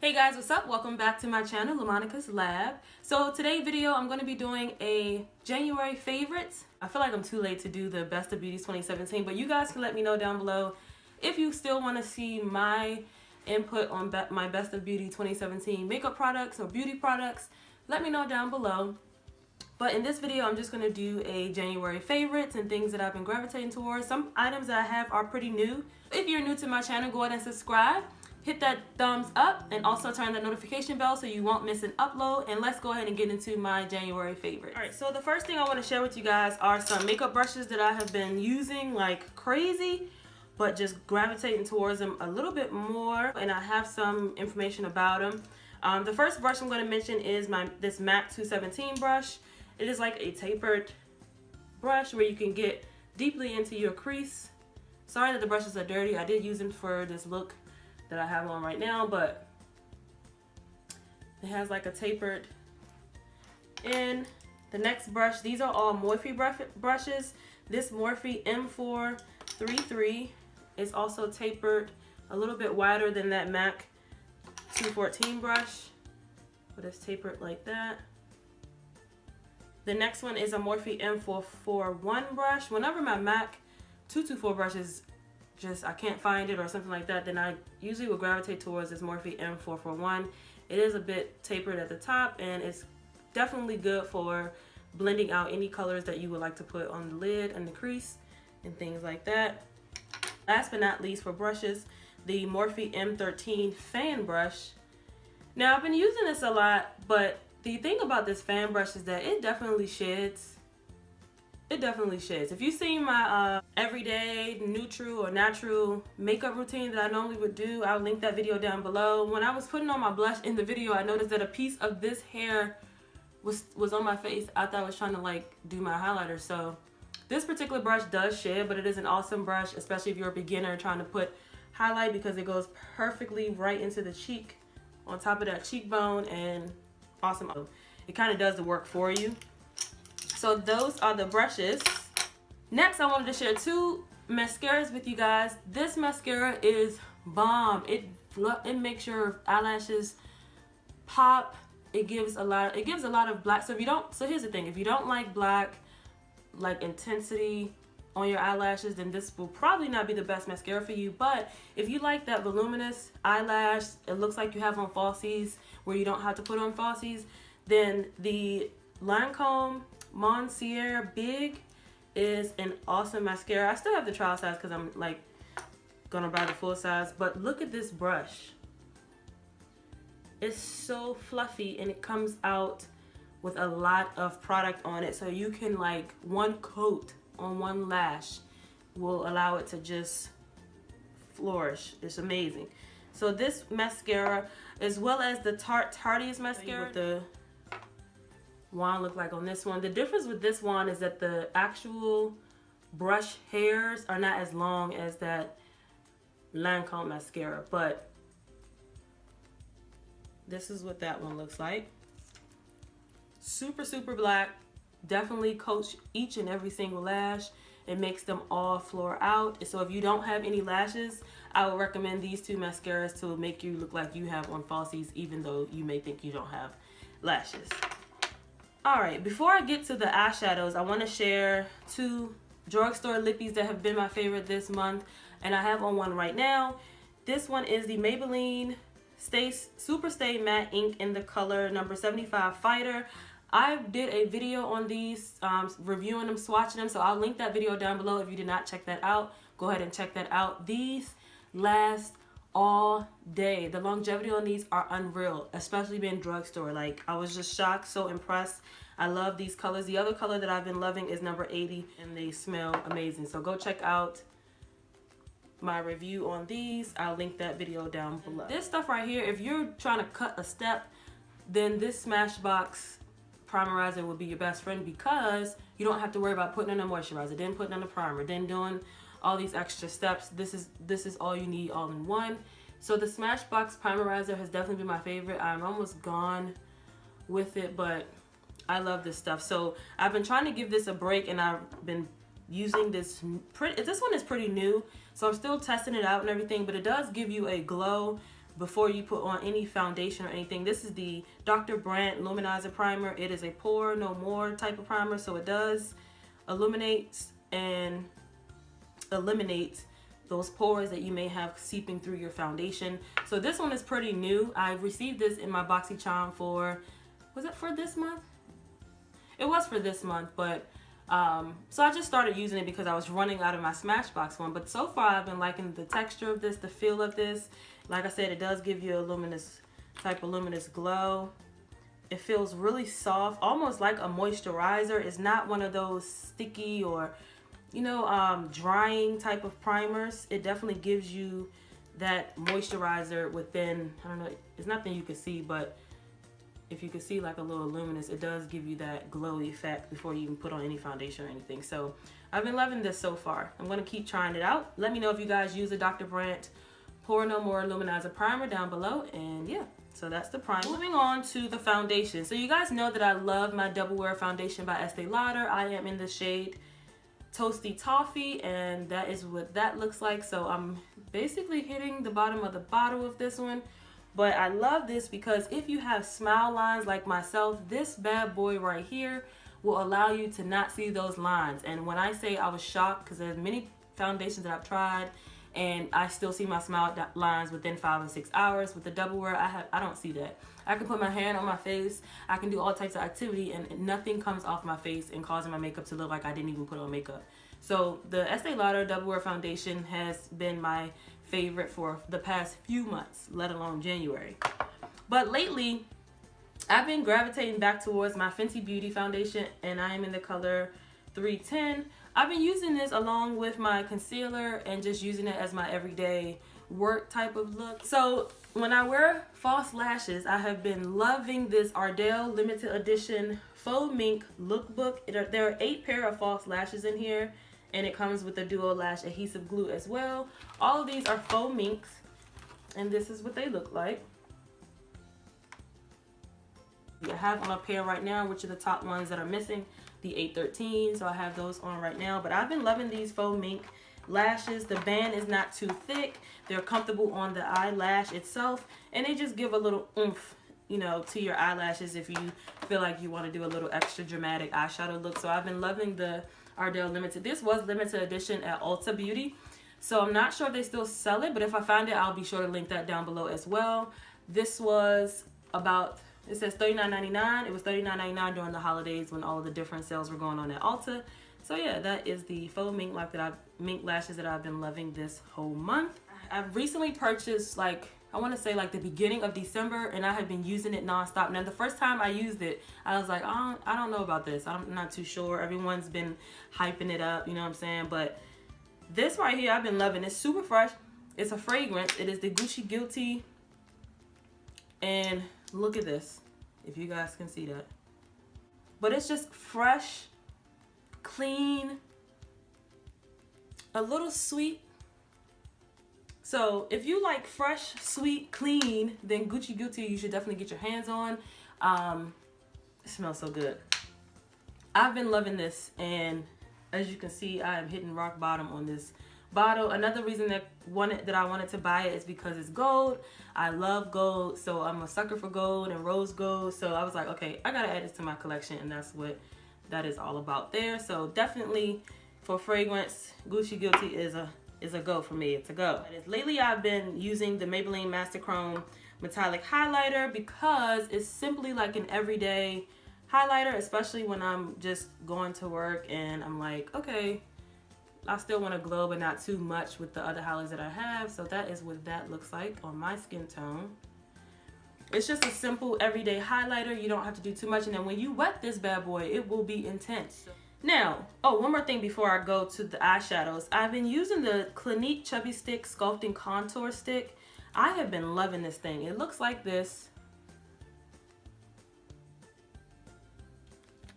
Hey guys, what's up? Welcome back to my channel, LaMonicas Lab. So today's video, I'm going to be doing a January favorites. I feel like I'm too late to do the Best of Beauties 2017, but you guys can let me know down below if you still want to see my input on my Best of Beauty 2017 makeup products or beauty products. Let me know down below. But in this video, I'm just going to do a January favorites and things that I've been gravitating towards. Some items that I have are pretty new. If you're new to my channel, go ahead and subscribe. Hit that thumbs up and also turn the notification bell so you won't miss an upload. And let's go ahead and get into my January favorites. Alright, so the first thing I want to share with you guys are some makeup brushes that I have been using like crazy, but just gravitating towards them a little bit more. And I have some information about them. The first brush I'm going to mention is this MAC 217 brush. It is like a tapered brush where you can get deeply into your crease. Sorry that the brushes are dirty. I did use them for this look that I have on right now, but it has like a tapered end. The next brush, these are all Morphe brushes. This Morphe M433 is also tapered a little bit wider than that MAC 214 brush, but it's tapered like that. The next one is a Morphe M441 brush. Whenever my MAC 224 brush is I can't find it or something like that, then I usually will gravitate towards this Morphe M441. It is a bit tapered at the top and it's definitely good for blending out any colors that you would like to put on the lid and the crease and things like that. Last but not least for brushes, the Morphe M13 fan brush. Now I've been using this a lot, but the thing about this fan brush is that it definitely sheds. It definitely sheds. If you've seen my everyday neutral or natural makeup routine that I normally would do, I'll link that video down below. When I was putting on my blush in the video, I noticed that a piece of this hair was on my face after I was trying to like do my highlighter. So this particular brush does shed, but it is an awesome brush, especially if you're a beginner trying to put highlight, because it goes perfectly right into the cheek on top of that cheekbone, and awesome. It kind of does the work for you. So those are the brushes. Next, I wanted to share two mascaras with you guys. This mascara is bomb. It makes your eyelashes pop. It gives a lot of black. So here's the thing. If you don't like black, like intensity on your eyelashes, then this will probably not be the best mascara for you. But if you like that voluminous eyelash, it looks like you have on falsies where you don't have to put on falsies, then the Lancôme Monsieur Big is an awesome mascara. I still have the trial size because I'm like gonna buy the full size, but look at this brush. It's so fluffy and it comes out with a lot of product on it, so you can like one coat on one lash will allow it to just flourish. It's amazing. So this mascara, as well as the Tartiest mascara, with the wand look like on this one. The difference with this wand is that the actual brush hairs are not as long as that Lancôme mascara, but this is what that one looks like. Super black. Definitely coats each and every single lash. It makes them all flare out. So if you don't have any lashes, I would recommend these two mascaras to make you look like you have on falsies, even though you may think you don't have lashes. Alright, before I get to the eyeshadows, I want to share two drugstore lippies that have been my favorite this month, and I have on one right now. This one is the Maybelline Super Stay Matte Ink in the color number 75 Fighter. I did a video on these, reviewing them, swatching them, so I'll link that video down below. If you did not check that out, go ahead and check that out. These last all day. The longevity on these are unreal, especially being drugstore. Like, I was just shocked, so impressed. I love these colors. The other color that I've been loving is number 80, and they smell amazing. So go check out my review on these. I'll link that video down below. This stuff right here, if you're trying to cut a step, then this Smashbox Primerizer will be your best friend, because you don't have to worry about putting on a moisturizer, then putting on a primer, then doing all these extra steps. This is all you need all in one. So the Smashbox Primerizer has definitely been my favorite. I'm almost gone with it, but I love this stuff. So I've been trying to give this a break, and I've been using this this one is pretty new, so I'm still testing it out and everything, but it does give you a glow before you put on any foundation or anything. This is the Dr. Brandt Luminizer Primer. It is a Pore No More type of primer, so it does illuminate and eliminate those pores that you may have seeping through your foundation. So this one is pretty new. I received this in my BoxyCharm for, was it for this month? It was for this month, but so I just started using it because I was running out of my Smashbox one. But so far I've been liking the texture of this, the feel of this. Like I said, it does give you a luminous glow. It feels really soft, almost like a moisturizer. It's not one of those sticky or, you know, drying type of primers. It definitely gives you that moisturizer within, I don't know, it's nothing you can see, but if you can see like a little luminous, it does give you that glow effect before you even put on any foundation or anything. So I've been loving this so far. I'm gonna keep trying it out. Let me know if you guys use a Dr. Brandt Pore No More Luminizer Primer down below. And yeah, so that's the primer. Moving on to the foundation. So you guys know that I love my Double Wear foundation by Estee Lauder. I am in the shade Toasty Toffee, and that is what that looks like. So I'm basically hitting the bottom of the bottle of this one. But I love this because if you have smile lines like myself, this bad boy right here will allow you to not see those lines. And when I say I was shocked, because there's many foundations that I've tried and I still see my smile lines within 5 or 6 hours. With the Double Wear, I don't see that. I can put my hand on my face, I can do all types of activity, and nothing comes off my face and causing my makeup to look like I didn't even put on makeup. So the Estee Lauder Double Wear foundation has been my favorite for the past few months, let alone January. But lately, I've been gravitating back towards my Fenty Beauty foundation, and I am in the color 310. I've been using this along with my concealer and just using it as my everyday work type of look. So when I wear false lashes, I have been loving this Ardel limited edition faux mink lookbook. There are 8 pair of false lashes in here, and it comes with a duo lash adhesive glue as well. All of these are faux minks, and this is what they look like. I have on a pair right now, which are the top ones that are missing, the 813, so I have those on right now. But I've been loving these faux mink lashes. The band is not too thick. They're comfortable on the eyelash itself, and they just give a little oomph, you know, to your eyelashes if you feel like you want to do a little extra dramatic eyeshadow look. So I've been loving the Ardel limited. This was limited edition at Ulta Beauty, so I'm not sure if they still sell it, but if I find it, I'll be sure to link that down below as well. This was about, it says $39.99. It was $39.99 during the holidays when all of the different sales were going on at Ulta. So yeah, that is the faux mink lashes that I've been loving this whole month. I've recently purchased, like, I want to say like the beginning of December, and I have been using it nonstop. Now the first time I used it, I was like, I don't know about this. I'm not too sure. Everyone's been hyping it up, you know what I'm saying? But this right here, I've been loving. It's super fresh. It's a fragrance. It is the Gucci Guilty. And look at this, if you guys can see that. But it's just fresh, clean, a little sweet. So if you like fresh, sweet, clean, then Gucci Guilty you should definitely get your hands on. It smells so good. I've been loving this, and as you can see, I am hitting rock bottom on this bottle. Another reason that I wanted to buy it is because it's gold. I love gold, so I'm a sucker for gold and rose gold. So I was like, okay, I gotta add this to my collection, and that's what that is all about there. So definitely for fragrance, Gucci Guilty is a go for me. It's a go. Lately I've been using the Maybelline Master Chrome Metallic Highlighter because it's simply like an everyday highlighter, especially when I'm just going to work and I'm like, okay, I still want to glow but not too much with the other highlighters that I have. So that is what that looks like on my skin tone. It's just a simple everyday highlighter. You don't have to do too much, and then when you wet this bad boy, it will be intense. Now, oh, one more thing before I go to the eyeshadows. I've been using the Clinique Chubby Stick Sculpting Contour Stick. I have been loving this thing. It looks like this.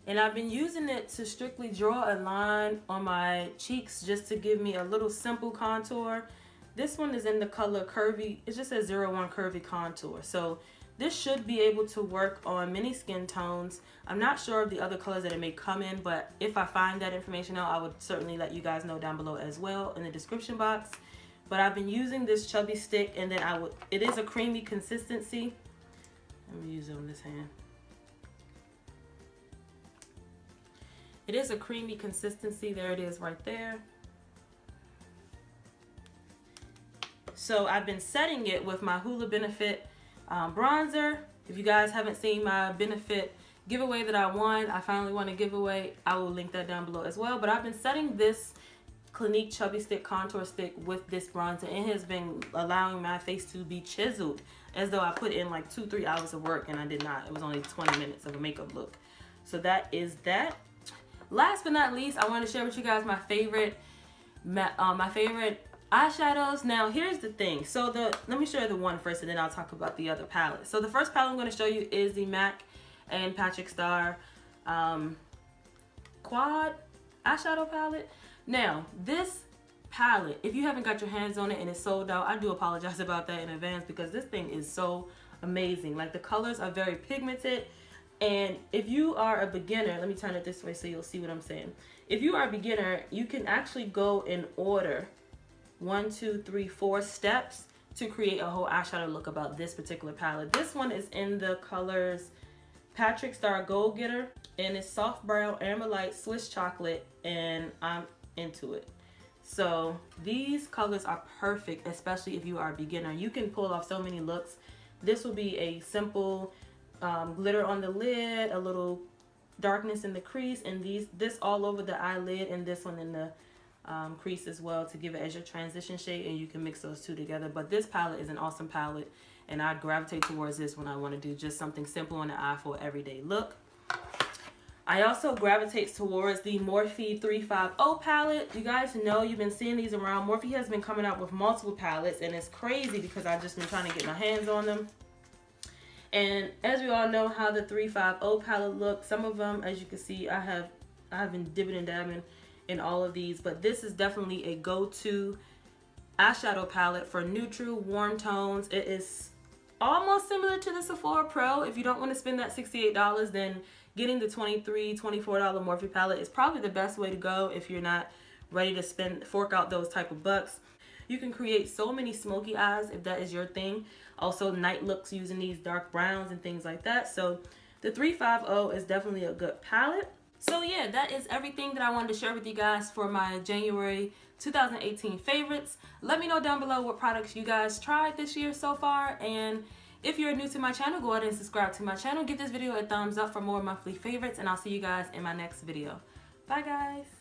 And I've been using it to strictly draw a line on my cheeks just to give me a little simple contour. This one is in the color Curvy. It just says 01 Curvy Contour. So this should be able to work on many skin tones. I'm not sure of the other colors that it may come in, but if I find that information out, I would certainly let you guys know down below as well in the description box. but I've been using this chubby stick, and then it is a creamy consistency. Let me use it on this hand. It is a creamy consistency. There it is right there. So I've been setting it with my Hoola Benefit bronzer. If you guys haven't seen my Benefit giveaway that I won, I finally won a giveaway. I will link that down below as well. But I've been setting this Clinique Chubby Stick Contour Stick with this bronzer. It has been allowing my face to be chiseled, as though I put in like 2-3 hours of work, and I did not. It was only 20 minutes of a makeup look. So that is that. Last but not least, I want to share with you guys my favorite eyeshadows. Now here's the thing. So let me show you the one first, and then I'll talk about the other palette. So the first palette I'm going to show you is the MAC and Patrick Star Quad eyeshadow palette. Now this palette, if you haven't got your hands on it and it's sold out, I do apologize about that in advance, because this thing is so amazing. Like, the colors are very pigmented. And if you are a beginner, let me turn it this way so you'll see what I'm saying. If you are a beginner, you can actually go in order 1, 2, 3, 4 steps to create a whole eyeshadow look about this particular palette. This one is in the colors Patrick Star Gold Getter, and it's soft brown, amber light, Swiss chocolate, and I'm into it. So these colors are perfect, especially if you are a beginner. You can pull off so many looks. This will be a simple glitter on the lid, a little darkness in the crease, and this all over the eyelid, and this one in the crease as well, to give it as your transition shade, and you can mix those two together. But this palette is an awesome palette, and I gravitate towards this when I want to do just something simple on the eye for an everyday look. I also gravitate towards the Morphe 350 palette. You guys know, you've been seeing these around. Morphe has been coming out with multiple palettes, and it's crazy because I've just been trying to get my hands on them. And as we all know how the 350 palette looks, some of them, as you can see, I've been dipping and dabbing in all of these, but this is definitely a go-to eyeshadow palette for neutral, warm tones. It is almost similar to the Sephora Pro. If you don't want to spend that $68, then getting the $23, $24 Morphe palette is probably the best way to go if you're not ready to fork out those type of bucks. You can create so many smoky eyes if that is your thing. Also night looks using these dark browns and things like that. So the 350 is definitely a good palette. So yeah, that is everything that I wanted to share with you guys for my January 2018 favorites. Let me know down below what products you guys tried this year so far. And if you're new to my channel, go ahead and subscribe to my channel. Give this video a thumbs up for more monthly favorites, and I'll see you guys in my next video. Bye guys.